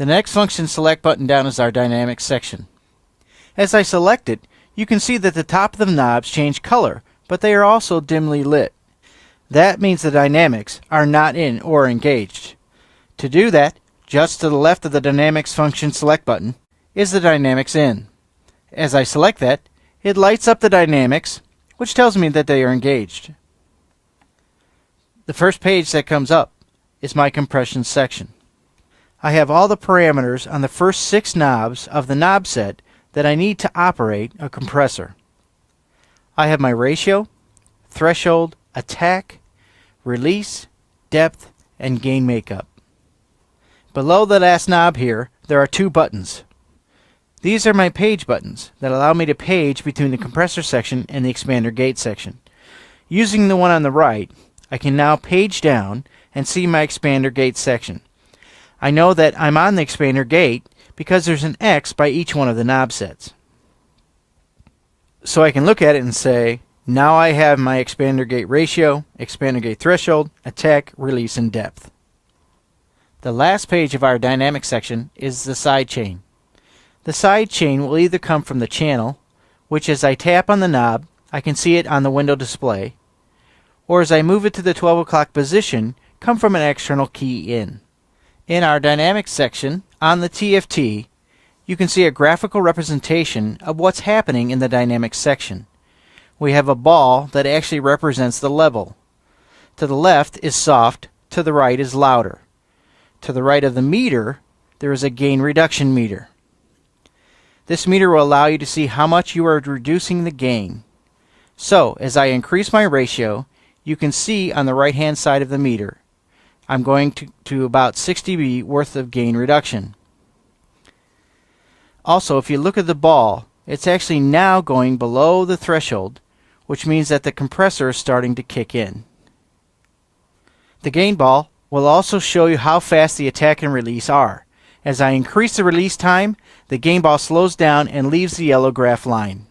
The next function select button down is our dynamics section. As I select it, you can see that the top of the knobs change color, but they are also dimly lit. That means the dynamics are not in or engaged. To do that, just to the left of the dynamics function select button is the dynamics in. As I select that, it lights up the dynamics, which tells me that they are engaged. The first page that comes up is my compression section. I have all the parameters on the first 6 knobs of the knob set that I need to operate a compressor. I have my ratio, threshold, attack, release, depth, and gain makeup. Below the last knob here, there are 2 buttons. These are my page buttons that allow me to page between the compressor section and the expander gate section. Using the one on the right, I can now page down and see my expander gate section. I know that I'm on the expander gate because there's an X by each one of the knob sets. So I can look at it and say, now I have my expander gate ratio, expander gate threshold, attack, release, and depth. The last page of our dynamic section is the side chain. The side chain will either come from the channel, which as I tap on the knob, I can see it on the window display, or as I move it to the 12 o'clock position, come from an external key in. In our dynamics section, on the TFT, you can see a graphical representation of what's happening in the dynamics section. We have a ball that actually represents the level. To the left is soft, to the right is louder. To the right of the meter, there is a gain reduction meter. This meter will allow you to see how much you are reducing the gain. So, as I increase my ratio, you can see on the right hand side of the meter, I'm going to about 6 dB worth of gain reduction. Also, if you look at the ball, it's actually now going below the threshold, which means that the compressor is starting to kick in. The gain ball will also show you how fast the attack and release are. As I increase the release time, the gain ball slows down and leaves the yellow graph line.